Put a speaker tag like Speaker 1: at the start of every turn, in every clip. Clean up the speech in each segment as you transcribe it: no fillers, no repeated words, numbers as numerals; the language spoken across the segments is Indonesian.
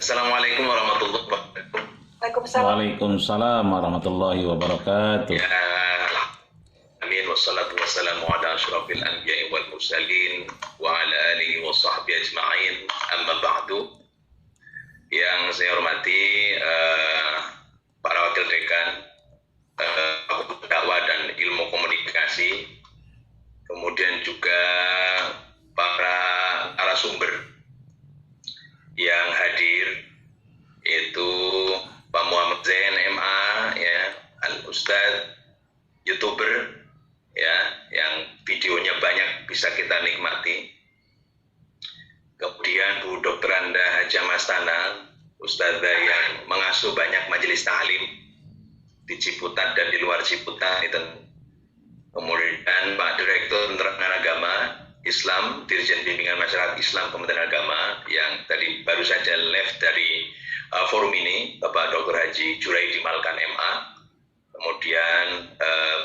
Speaker 1: Assalamualaikum warahmatullahi wabarakatuh.
Speaker 2: Waalaikumsalam.
Speaker 3: Waalaikumsalam warahmatullahi wabarakatuh.
Speaker 1: Ya, amin wassalatu wassalamu ala asyrafil anbiya'i wal mursalin wa ala alihi wa sahbihi ajma'in. Amma ba'du. Yang saya hormati para wakil dekan Fakultas Dakwah dan Ilmu Komunikasi, kemudian juga para narasumber yang hadir, yaitu Pak Muhammad Zain MA, ya, Al-Ustadz, YouTuber, ya, yang videonya banyak bisa kita nikmati. Kemudian Bu Dr. Anda Haja Mastana, Ustadzah yang mengasuh banyak majelis ta'lim di Ciputat dan di luar Ciputat. Kemudian Pak Direktur Penerangan Agama Islam, Dirjen Bimbingan Masyarakat Islam Kementerian Agama yang tadi baru saja live dari forum ini, Bapak Dr. Haji Juraidi Malkan MA, kemudian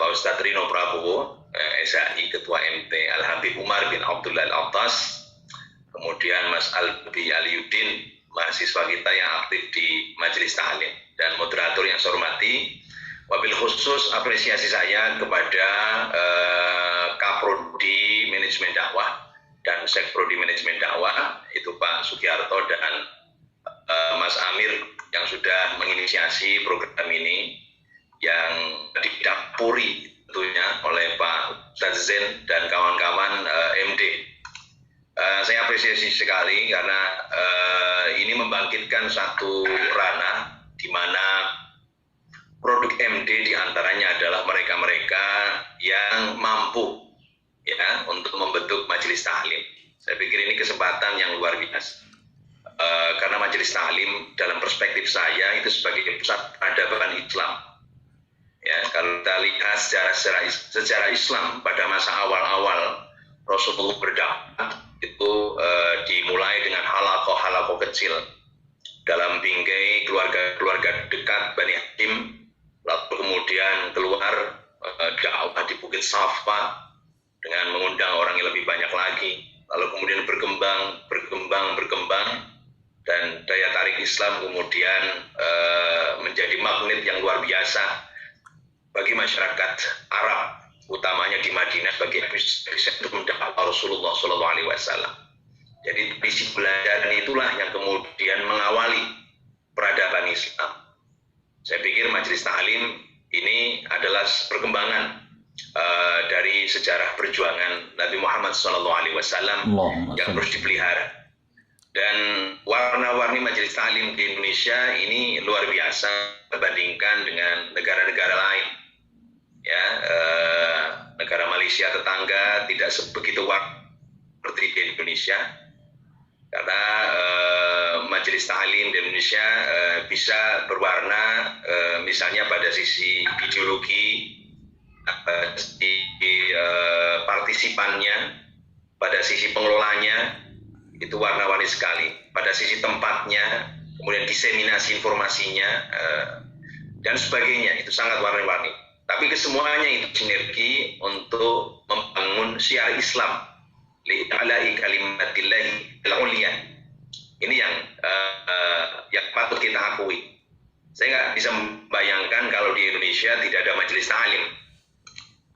Speaker 1: Pak Ustadz Rino Prabowo, SAI Ketua MT, Al-Habib Umar bin Abdullah Al-Attas, kemudian Mas Albi Aliuddin, mahasiswa kita yang aktif di Majelis Ta'lim, dan moderator yang saya hormati. Wabil khusus apresiasi saya kepada Kaprodi Manajemen Dakwah dan Sekprodi Manajemen Dakwah, itu Pak Sugiarto dan Mas Amir yang sudah menginisiasi program ini, yang didapuri tentunya oleh Pak Ustadz Zain dan kawan-kawan MD. Saya apresiasi sekali karena ini membangkitkan satu ranah di mana produk MD diantaranya adalah mereka-mereka yang mampu, ya, untuk membentuk majelis ta'lim. Saya pikir ini kesempatan yang luar biasa, karena majelis ta'lim dalam perspektif saya itu sebagai pusat peradaban Islam. Ya, kalau kita lihat sejarah Islam pada masa awal-awal Rasulullah berdakwah itu dimulai dengan halakoh kecil dalam bingkai keluarga dekat Bani Hashim. Lalu kemudian keluar dakwah di Bukit Safa dengan mengundang orang yang lebih banyak lagi. Lalu kemudian berkembang, dan daya tarik Islam kemudian menjadi magnet yang luar biasa bagi masyarakat Arab, utamanya di Madinah, sebagai epicentrum dakwah Rasulullah SAW. Jadi visi belajar itulah yang kemudian mengawali peradaban Islam. Saya pikir majelis ta'lim ini adalah perkembangan dari sejarah perjuangan Nabi Muhammad SAW yang terus dipelihara. Dan warna-warni majelis ta'lim di Indonesia ini luar biasa dibandingkan dengan negara-negara lain. Ya, negara Malaysia tetangga tidak sebegitu warna seperti di Indonesia. Karena majelis ta'lim di Indonesia bisa berwarna, misalnya pada sisi ideologi, partisipannya, pada sisi pengelolanya, itu warna-warni sekali. Pada sisi tempatnya, kemudian diseminasi informasinya, dan sebagainya, itu sangat warna-warni. Tapi kesemuanya itu sinergi untuk membangun syiar Islam. Li'ala'i kalimatillahi al-ulya. Ini yang patut kita akui. Saya nggak bisa membayangkan kalau di Indonesia tidak ada majelis ta'lim.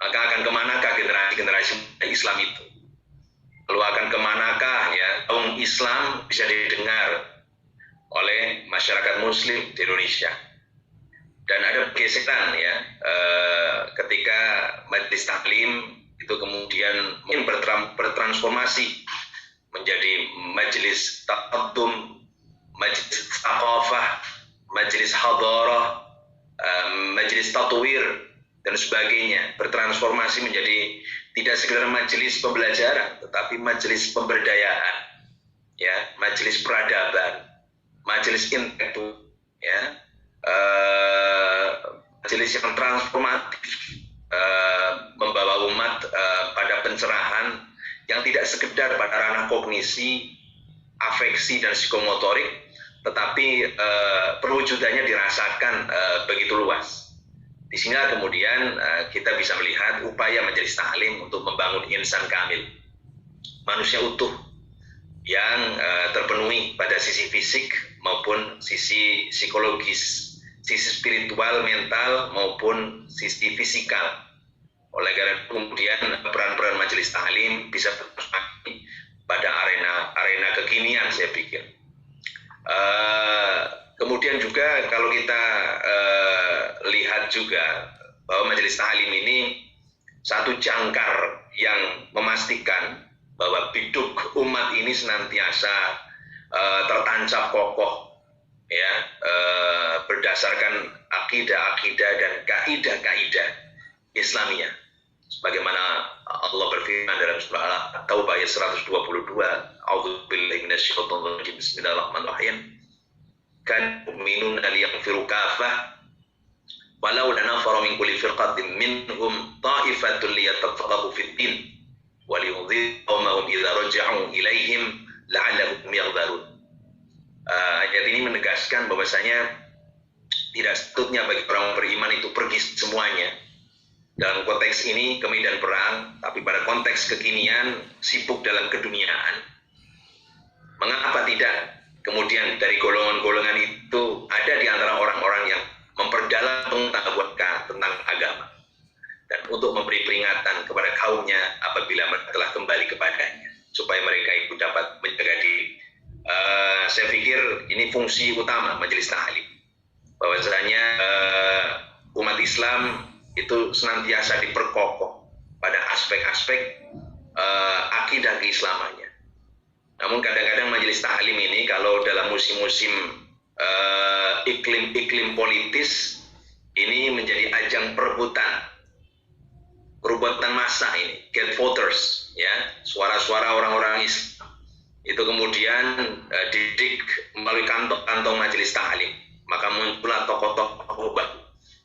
Speaker 1: Maka akan kemanakah generasi Islam itu? Lalu akan kemanakah, ya, kaum Islam bisa didengar oleh masyarakat Muslim di Indonesia? Dan ada pergeseran, ya, ketika majelis ta'lim itu kemudian mungkin bertransformasi menjadi majelis taqaddum, majelis thaqafah, majelis hadarah, majelis tatwir, dan sebagainya. Bertransformasi menjadi tidak sekedar majelis pembelajaran, tetapi majelis pemberdayaan, ya, majelis peradaban, majelis intelektual, ya, majelis yang transformatif, membawa umat pada pencerahan yang tidak sekedar pada ranah kognisi, afeksi, dan psikomotorik, tetapi perwujudannya dirasakan begitu luas. Di sini kemudian kita bisa melihat upaya majelis ta'lim untuk membangun insan kamil, manusia utuh yang terpenuhi pada sisi fisik maupun sisi psikologis, sisi spiritual, mental maupun sisi fisikal. Oleh karena itu kemudian peran-peran majelis taklim bisa bermain pada arena kekinian, saya pikir. Kemudian juga kalau kita lihat juga bahwa majelis taklim ini satu jangkar yang memastikan bahwa biduk umat ini senantiasa tertancap kokoh, ya, berdasarkan akidah-akidah dan kaidah-kaidah Islamiyah. Sebagaimana Allah berfirman dalam surah At-Taubah ayat 122, A'udzubillahi minasyaitonir rajim, bismillahirrahmanirrahim. Kan mu'minuna liyaghfiru kafah walau lanafara min kulli firqatin minhum ta'ifatun liyatafaqahu fid din wa liyunzir qaumahum idza raja'u ilaihim la'allahum yaghfirun. Ayat ini menegaskan bahwasanya tidak sepatutnya bagi orang beriman itu pergi semuanya dalam konteks ini ke medan perang, tapi pada konteks kekinian sibuk dalam keduniaan. Mengapa tidak? Kemudian dari golongan-golongan itu ada di antara orang-orang yang memperdalam pengetahuan tentang agama dan untuk memberi peringatan kepada kaumnya apabila mereka telah kembali kepadanya, supaya mereka itu dapat menjaga diri. Saya pikir ini fungsi utama majelis taklim, bahwasanya umat Islam itu senantiasa diperkokoh pada aspek-aspek akidah keislamannya. Namun kadang-kadang majelis taklim ini kalau dalam musim-musim iklim politis ini menjadi ajang perebutan massa ini, get voters, ya, suara-suara orang-orang Islam itu kemudian didik melalui kantong majelis taklim. Maka muncullah tokoh-tokoh baru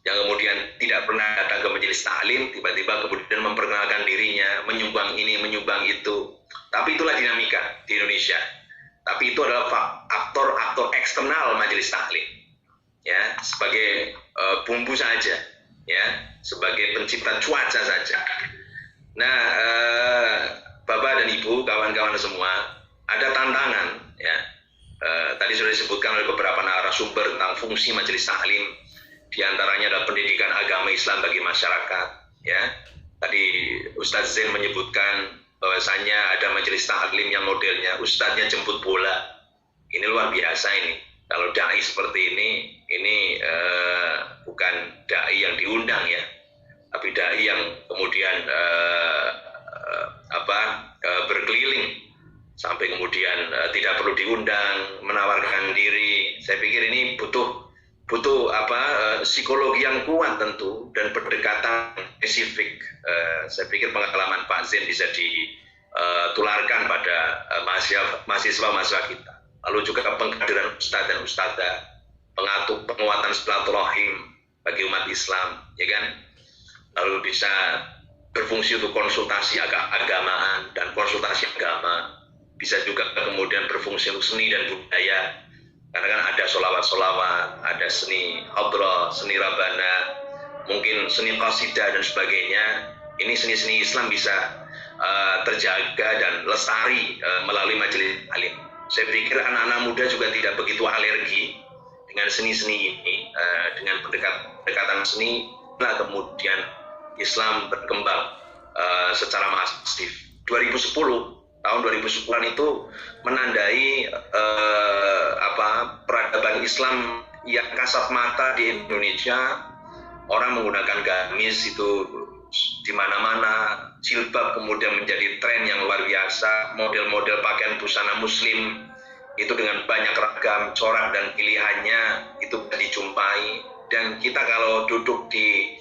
Speaker 1: yang kemudian tidak pernah datang ke majelis taklim, tiba-tiba kemudian memperkenalkan dirinya, menyumbang ini, menyumbang itu. Tapi itulah dinamika di Indonesia. Tapi itu adalah aktor-aktor eksternal majelis taklim, ya, sebagai bumbu saja, ya, sebagai pencipta cuaca saja. Nah, Bapak dan Ibu, kawan-kawan semua, ada tantangan, ya. Tadi sudah disebutkan oleh beberapa narasumber tentang fungsi majelis taklim. Di antaranya adalah pendidikan agama Islam bagi masyarakat, ya. Tadi Ustadz Zain menyebutkan bahwasanya ada majelis taklim yang modelnya ustadznya jemput bola. Ini luar biasa ini. Kalau dai seperti ini bukan dai yang diundang, ya, tapi dai yang kemudian berkeliling sampai kemudian tidak perlu diundang, menawarkan diri. Saya pikir ini butuh psikologi yang kuat tentu dan pendekatan spesifik. Saya pikir pengalaman Pak Zain bisa ditularkan pada mahasiswa kita. Lalu juga pengkaderan ustadz dan ustadzah, penguatan silaturahim bagi umat Islam, ya kan? Lalu bisa berfungsi untuk konsultasi agamaan dan konsultasi agama. Bisa juga kemudian berfungsi untuk seni dan budaya. Karena kan ada solawat-solawat, ada seni hadrah, seni rabana, mungkin seni qasidah dan sebagainya. Ini seni-seni Islam bisa terjaga dan lestari melalui majelis taklim. Saya pikir anak-anak muda juga tidak begitu alergi dengan seni-seni ini, dengan pendekatan seni, lah kemudian Islam berkembang secara masif. 2010 2010-an itu menandai peradaban Islam yang kasat mata di Indonesia. Orang menggunakan gamis itu di mana-mana, jilbab kemudian menjadi tren yang luar biasa, model-model pakaian busana muslim itu dengan banyak ragam corak dan pilihannya itu bisa dijumpai. Dan kita kalau duduk di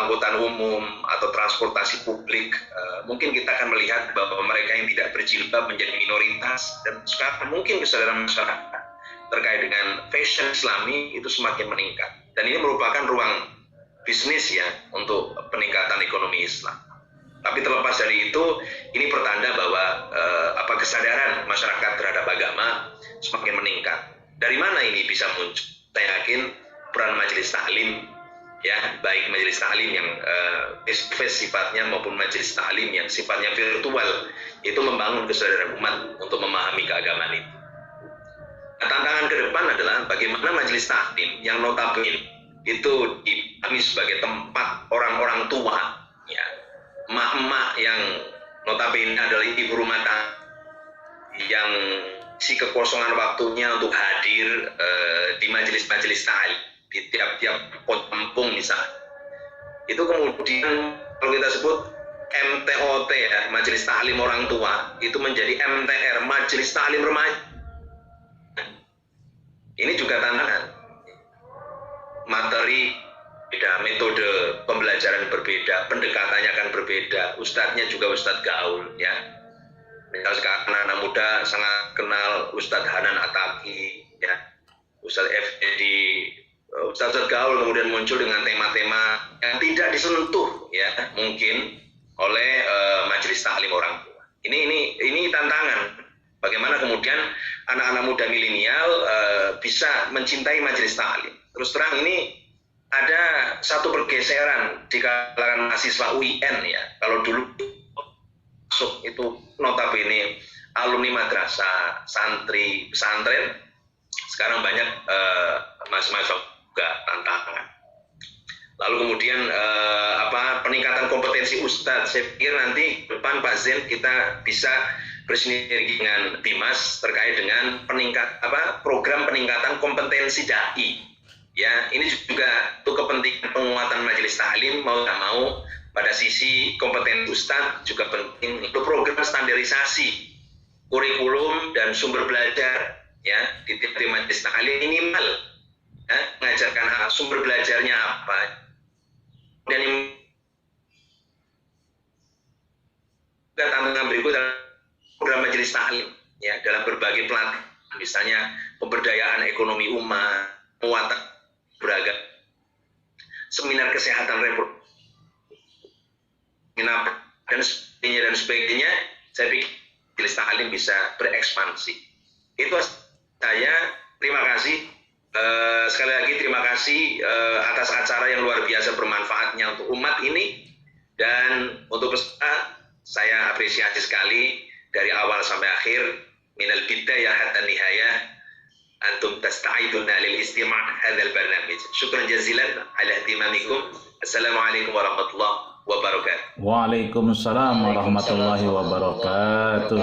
Speaker 1: angkutan umum atau transportasi publik, mungkin kita akan melihat bahwa mereka yang tidak berjilbab menjadi minoritas, dan sekarang mungkin kesadaran masyarakat terkait dengan fashion Islami itu semakin meningkat, dan ini merupakan ruang bisnis, ya, untuk peningkatan ekonomi Islam. Tapi terlepas dari itu, ini pertanda bahwa kesadaran masyarakat terhadap agama semakin meningkat. Dari mana ini bisa muncul? Saya yakin peran majelis taklim, ya, baik majelis taklim yang face sifatnya maupun majelis taklim yang sifatnya virtual, itu membangun kesadaran umat untuk memahami keagamaan itu. Tantangan ke depan adalah bagaimana majelis taklim yang notabene itu dipahami sebagai tempat orang-orang tua, ya, emak-emak yang notabene adalah ibu rumah tangga yang si kekosongan waktunya untuk hadir di majelis-majelis taklim di tiap-tiap kampung misalnya. Itu kemudian kalau kita sebut MTOT, ya, majelis taklim orang tua, itu menjadi MTR, majelis taklim remaja. Ini juga tantangan. Materi beda, metode pembelajaran berbeda, pendekatannya akan berbeda, ustadznya juga ustadz gaul, ya. Misal sekarang anak-anak muda sangat kenal Ustadz Hanan Ataki, ya, Ustadz Effendi, ustadz gaul kemudian muncul dengan tema-tema yang tidak disentuh, ya, mungkin oleh majelis taklim orang tua. Ini tantangan. Bagaimana kemudian anak-anak muda milenial bisa mencintai majelis taklim. Terus terang ini ada satu pergeseran di kalangan mahasiswa UIN, ya. Kalau dulu masuk itu notabene alumni madrasah, santri, pesantren, sekarang banyak mahasiswa juga tantangan. Lalu kemudian peningkatan kompetensi ustadz. Saya pikir nanti depan Pak Zen kita bisa bersinergi dengan Bimas terkait dengan program peningkatan kompetensi dai. Ya, ini juga untuk kepentingan penguatan majelis taklim mau tidak mau. Pada sisi kompetensi ustadz juga penting untuk program standarisasi kurikulum dan sumber belajar, ya, di tiap majelis taklim minimal, ya, mengajarkan sumber belajarnya apa. Dan yang tantangan berikut adalah program majelis taklim, ya, dalam berbagai pelatihan, misalnya pemberdayaan ekonomi umat, muatan beragam, seminar kesehatan reproduksi, dan sebagainya. Saya pikir majelis taklim bisa berekspansi. Itu saya. Terima kasih. Sekali lagi terima kasih atas acara yang luar biasa bermanfaatnya untuk umat ini, dan untuk peserta saya apresiasi sekali dari awal sampai akhir, minal bidayah hatta nihayah antum tasta'iduna lil istima' hadzal barnamij. Syukran jazilan ala ihtimamikum. Assalamualaikum warahmatullahi wabarakatuh.
Speaker 3: Waalaikumsalam warahmatullahi wabarakatuh.